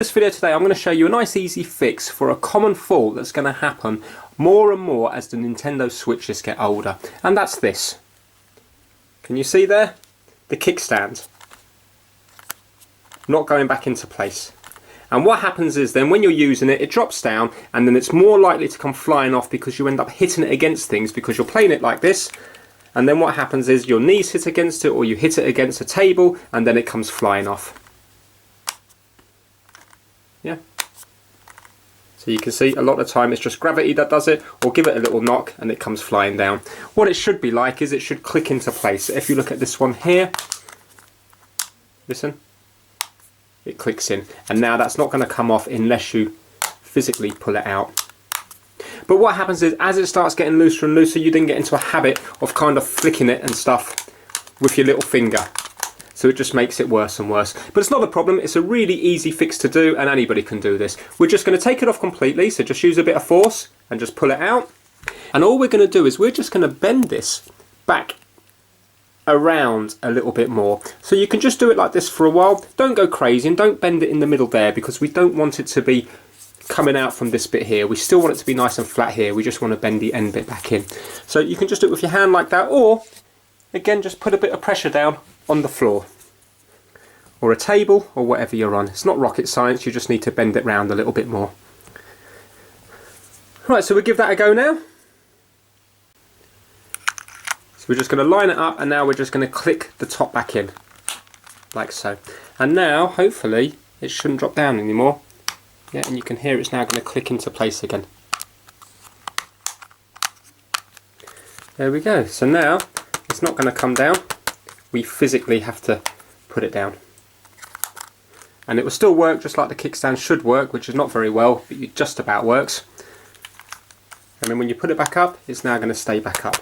this video today I'm going to show you a nice easy fix for a common fault that's going to happen more and more as the Nintendo Switches get older, and that's this. Can you see there? The kickstand not going back into place. And what happens is then when you're using it, it drops down and then it's more likely to come flying off because you end up hitting it against things because you're playing it like this, and then what happens is your knees hit against it or you hit it against a table and then it comes flying off. Yeah. So you can see a lot of the time it's just gravity that does it, or give it a little knock and it comes flying down. What it should be like is it should click into place. If you look at this one here, listen, it clicks in, and now that's not going to come off unless you physically pull it out. But what happens is as it starts getting looser and looser, you then get into a habit of kind of flicking it and stuff with your little finger. So it just makes it worse and worse. But it's not a problem, it's a really easy fix to do and anybody can do this. We're just going to take it off completely, so just use a bit of force and just pull it out. And all we're going to do is we're just going to bend this back around a little bit more. So you can just do it like this for a while. Don't go crazy and don't bend it in the middle there because we don't want it to be coming out from this bit here. We still want it to be nice and flat here. We just want to bend the end bit back in. So you can just do it with your hand like that, or again just put a bit of pressure down on the floor or a table or whatever you're on. It's not rocket science, you just need to bend it round a little bit more. Right, so we'll give that a go now. So we're just going to line it up and now we're just going to click the top back in, like so. And now, hopefully, it shouldn't drop down anymore. Yeah, and you can hear it's now going to click into place again. There we go. So now, it's not going to come down. We physically have to put it down. And it will still work just like the kickstand should work, which is not very well, but it just about works. And then when you put it back up, it's now going to stay back up.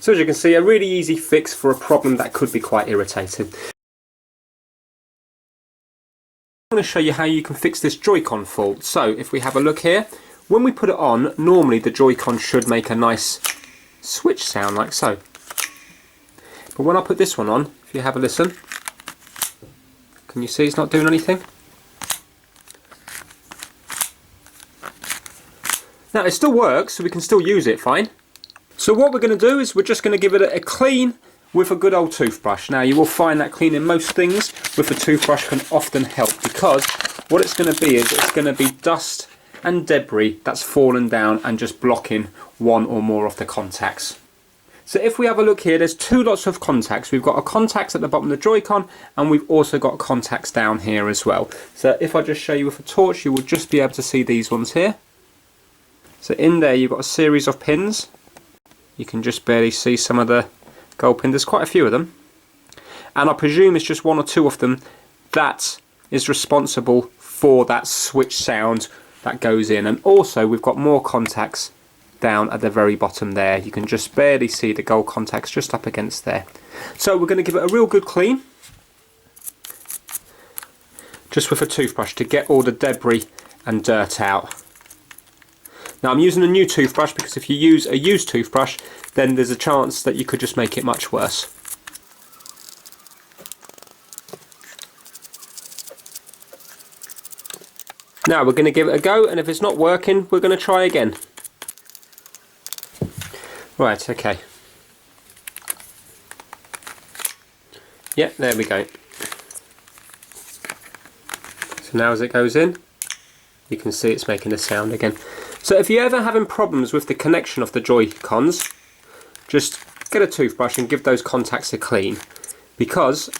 So as you can see, a really easy fix for a problem that could be quite irritating. I'm going to show you how you can fix this JoyCon fault. So if we have a look here, when we put it on, normally the JoyCon should make a nice switch sound like so. But when I put this one on, if you have a listen, can you see it's not doing anything? Now it still works, so we can still use it fine. So what we're going to do is we're just going to give it a clean with a good old toothbrush. Now you will find that cleaning most things with a toothbrush can often help, because what it's going to be is it's going to be dust and debris that's fallen down and just blocking one or more of the contacts. So if we have a look here, there's two lots of contacts. We've got a contact at the bottom of the JoyCon and we've also got contacts down here as well. So if I just show you with a torch, you will just be able to see these ones here. So in there you've got a series of pins. You can just barely see some of the gold pins. There's quite a few of them. And I presume it's just one or two of them that is responsible for that switch sound that goes in. And also we've got more contacts down at the very bottom there. You can just barely see the gold contacts just up against there. So we're going to give it a real good clean. Just with a toothbrush to get all the debris and dirt out. Now I'm using a new toothbrush because if you use a used toothbrush then there's a chance that you could just make it much worse. Now we're going to give it a go, and if it's not working we're going to try again. Right, okay. Yep, there we go. So now as it goes in, you can see it's making a sound again. So if you're ever having problems with the connection of the JoyCons, just get a toothbrush and give those contacts a clean, because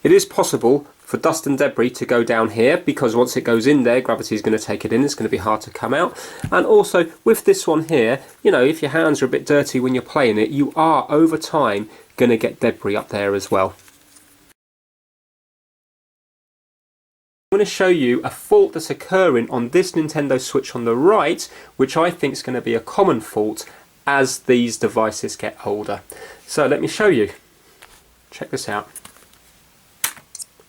it is possible for dust and debris to go down here, because once it goes in there, gravity is going to take it in, it's going to be hard to come out. And also with this one here, you know, if your hands are a bit dirty when you're playing it, you are over time going to get debris up there as well. I'm going to show you a fault that's occurring on this Nintendo Switch on the right, which I think is going to be a common fault as these devices get older. So let me show you. Check this out.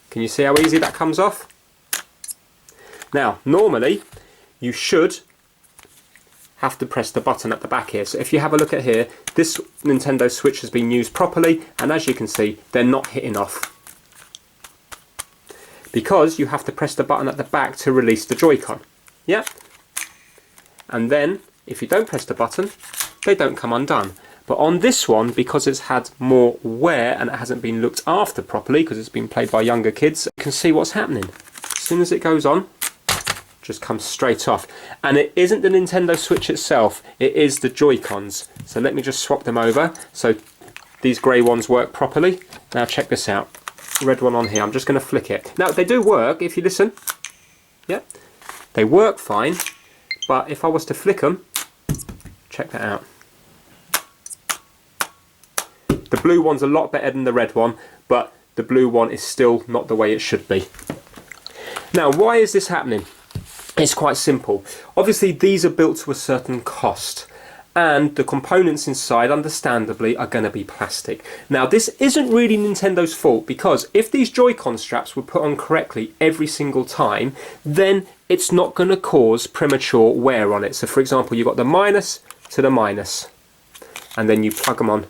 Can you see how easy that comes off? Now, normally you should have to press the button at the back here. So if you have a look at here, this Nintendo Switch has been used properly, and as you can see, they're not hitting off. because you have to press the button at the back to release the Joy-Con. Yeah? And then, if you don't press the button, they don't come undone. But on this one, because it's had more wear and it hasn't been looked after properly, because it's been played by younger kids, you can see what's happening. As soon as it goes on, just comes straight off. And it isn't the Nintendo Switch itself, it is the Joy-Cons. So let me just swap them over so these grey ones work properly. Now check this out. Red one on here, I'm just going to flick it. Now they do work if you listen. Yeah, they work fine, but if I was to flick them, check that out. The blue one's a lot better than the red one, but the blue one is still not the way it should be. Now, why is this happening? It's quite simple. Obviously, these are built to a certain cost, and the components inside, understandably, are going to be plastic. Now, this isn't really Nintendo's fault, because if these Joy-Con straps were put on correctly every single time, then it's not going to cause premature wear on it. So, for example, you've got the minus to the minus, and then you plug them on,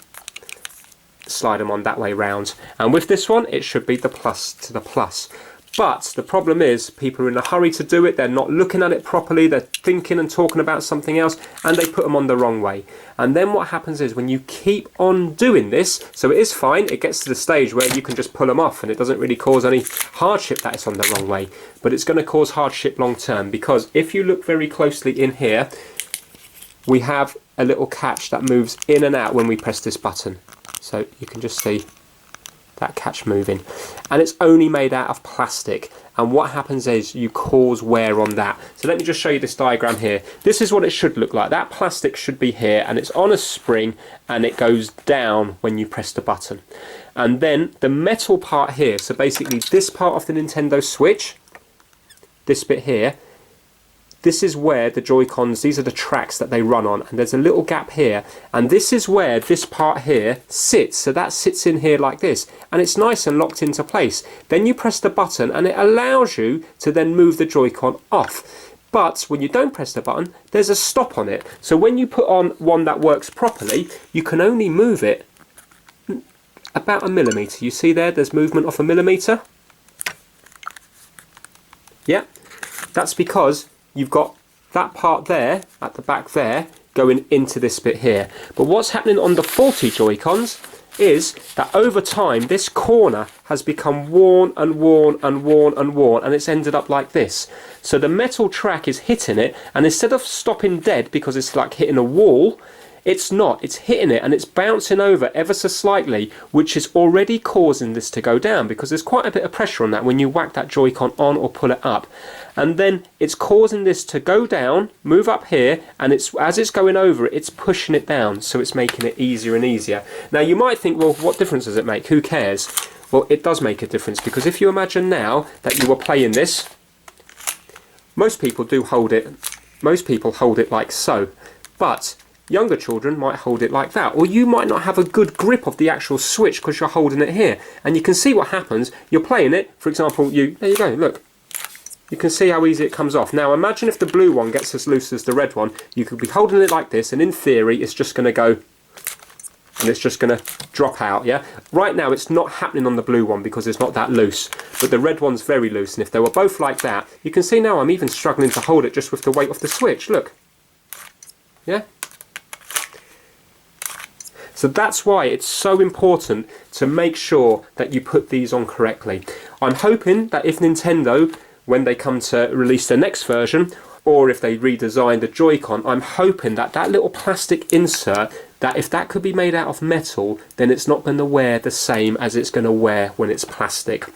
slide them on that way round. And with this one, it should be the plus to the plus. But the problem is, people are in a hurry to do it, they're not looking at it properly, they're thinking and talking about something else, and they put them on the wrong way. And then what happens is, when you keep on doing this, so it is fine, it gets to the stage where you can just pull them off and it doesn't really cause any hardship that it's on the wrong way. But it's going to cause hardship long term, because if you look very closely in here, we have a little catch that moves in and out when we press this button. So you can just see that catch moving, and it's only made out of plastic, and what happens is you cause wear on that. So let me just show you this diagram here. This is what it should look like. That plastic should be here, and it's on a spring, and it goes down when you press the button. And then the metal part here, so basically this part of the Nintendo Switch, this bit here, this is where the Joy-Cons, these are the tracks that they run on, and there's a little gap here, and this is where this part here sits. So that sits in here like this, and it's nice and locked into place. Then you press the button and it allows you to then move the Joy-Con off. But when you don't press the button, there's a stop on it. So when you put on one that works properly, you can only move it about a millimetre. You see there's movement of a millimetre? Yeah, that's because you've got that part there, at the back there, going into this bit here. But what's happening on the faulty Joy-Cons is that over time, this corner has become worn and worn and worn and worn, and it's ended up like this. So the metal track is hitting it, and instead of stopping dead because it's like hitting a wall, it's not. It's hitting it and it's bouncing over ever so slightly, which is already causing this to go down, because there's quite a bit of pressure on that when you whack that Joy-Con on or pull it up. And then it's causing this to go down, move up here, and it's as it's going over it, it's pushing it down, so it's making it easier and easier. Now you might think, well, what difference does it make? Who cares? Well, it does make a difference, because if you imagine now that you were playing this, most people do hold it. Most people hold it like so, but younger children might hold it like that, or you might not have a good grip of the actual Switch because you're holding it here. And you can see what happens. You're playing it, for example, there you go, look. You can see how easy it comes off. Now imagine if the blue one gets as loose as the red one. You could be holding it like this, and in theory it's just going to go, and it's just going to drop out, yeah? Right now it's not happening on the blue one because it's not that loose, but the red one's very loose, and if they were both like that, you can see now I'm even struggling to hold it just with the weight of the Switch, look. Yeah? So that's why it's so important to make sure that you put these on correctly. I'm hoping that if Nintendo, when they come to release the next version, or if they redesign the Joy-Con, I'm hoping that that little plastic insert, that if that could be made out of metal, then it's not going to wear the same as it's going to wear when it's plastic.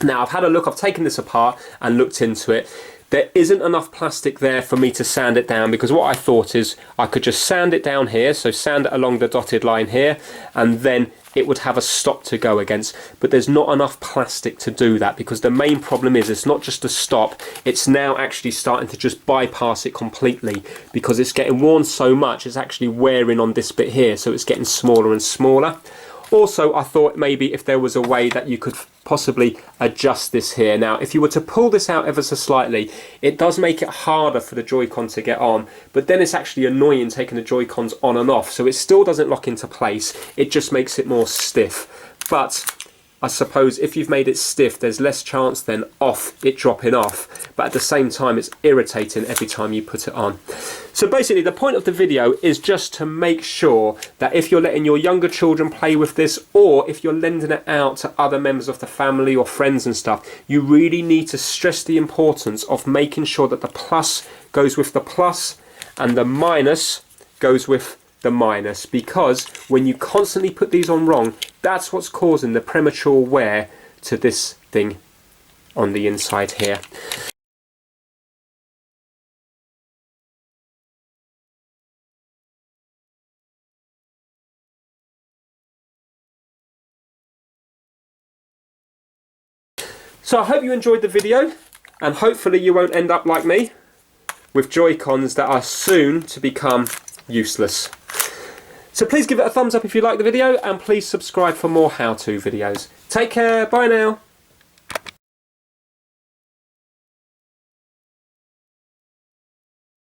Now I've had a look, I've taken this apart and looked into it. There isn't enough plastic there for me to sand it down, because what I thought is I could just sand it down here, so sand it along the dotted line here, and then it would have a stop to go against. But there's not enough plastic to do that, because the main problem is it's not just a stop, it's now actually starting to just bypass it completely, because it's getting worn so much it's actually wearing on this bit here, so it's getting smaller and smaller. Also, I thought maybe if there was a way that you could possibly adjust this here. Now, if you were to pull this out ever so slightly, it does make it harder for the Joy-Con to get on, but then it's actually annoying taking the Joy-Cons on and off, so it still doesn't lock into place, it just makes it more stiff. But I suppose if you've made it stiff, there's less chance then of it dropping off, but at the same time it's irritating every time you put it on. So basically the point of the video is just to make sure that if you're letting your younger children play with this, or if you're lending it out to other members of the family or friends and stuff, you really need to stress the importance of making sure that the plus goes with the plus and the minus goes with the minus, because when you constantly put these on wrong, that's what's causing the premature wear to this thing on the inside here. So I hope you enjoyed the video, and hopefully you won't end up like me with Joy-Cons that are soon to become useless. So please give it a thumbs up if you like the video, and please subscribe for more how-to videos. Take care, bye now.